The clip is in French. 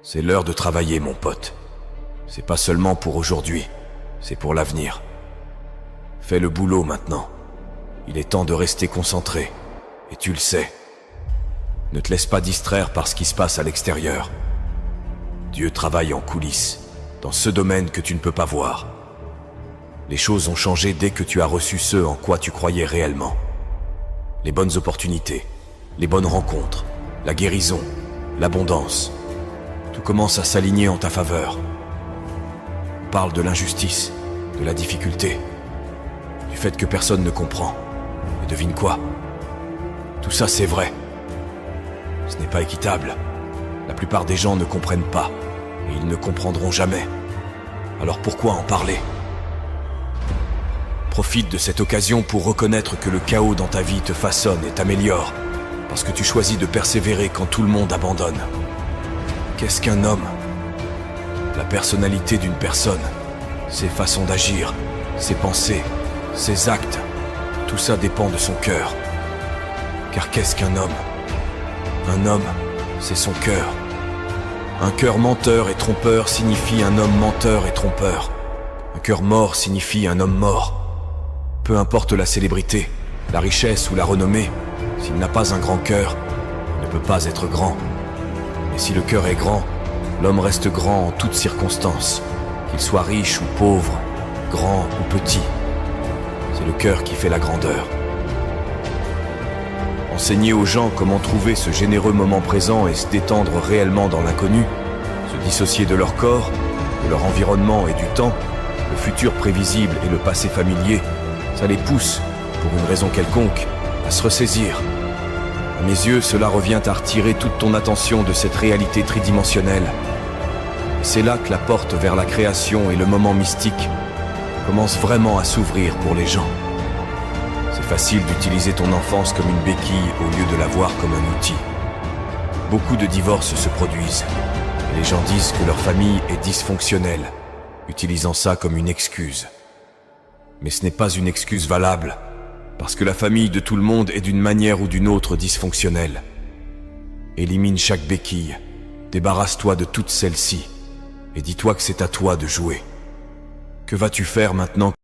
C'est l'heure de travailler, mon pote. C'est pas seulement pour aujourd'hui, c'est pour l'avenir. Fais le boulot maintenant. Il est temps de rester concentré, et tu le sais. Ne te laisse pas distraire par ce qui se passe à l'extérieur. Dieu travaille en coulisses, dans ce domaine que tu ne peux pas voir. Les choses ont changé dès que tu as reçu ce en quoi tu croyais réellement. Les bonnes opportunités, les bonnes rencontres, la guérison, l'abondance. Tout commence à s'aligner en ta faveur. On parle de l'injustice, de la difficulté, du fait que personne ne comprend. Et devine quoi? Tout ça c'est vrai. Ce n'est pas équitable. La plupart des gens ne comprennent pas, et ils ne comprendront jamais. Alors pourquoi en parler? Profite de cette occasion pour reconnaître que le chaos dans ta vie te façonne et t'améliore, parce que tu choisis de persévérer quand tout le monde abandonne. Qu'est-ce qu'un homme? La personnalité d'une personne, ses façons d'agir, ses pensées, ses actes, tout ça dépend de son cœur. Car qu'est-ce qu'un homme? Un homme, c'est son cœur. Un cœur menteur et trompeur signifie un homme menteur et trompeur. Un cœur mort signifie un homme mort. Peu importe la célébrité, la richesse ou la renommée, s'il n'a pas un grand cœur, il ne peut pas être grand. Et si le cœur est grand, l'homme reste grand en toutes circonstances, qu'il soit riche ou pauvre, grand ou petit. C'est le cœur qui fait la grandeur. Enseigner aux gens comment trouver ce généreux moment présent et se détendre réellement dans l'inconnu, se dissocier de leur corps, de leur environnement et du temps, le futur prévisible et le passé familier, ça les pousse, pour une raison quelconque, à se ressaisir. À mes yeux, cela revient à retirer toute ton attention de cette réalité tridimensionnelle. Et c'est là que la porte vers la création et le moment mystique commence vraiment à s'ouvrir pour les gens. C'est facile d'utiliser ton enfance comme une béquille au lieu de la voir comme un outil. Beaucoup de divorces se produisent, et les gens disent que leur famille est dysfonctionnelle, utilisant ça comme une excuse. Mais ce n'est pas une excuse valable, parce que la famille de tout le monde est d'une manière ou d'une autre dysfonctionnelle. Élimine chaque béquille, débarrasse-toi de toutes celles-ci, et dis-toi que c'est à toi de jouer. Que vas-tu faire maintenant ?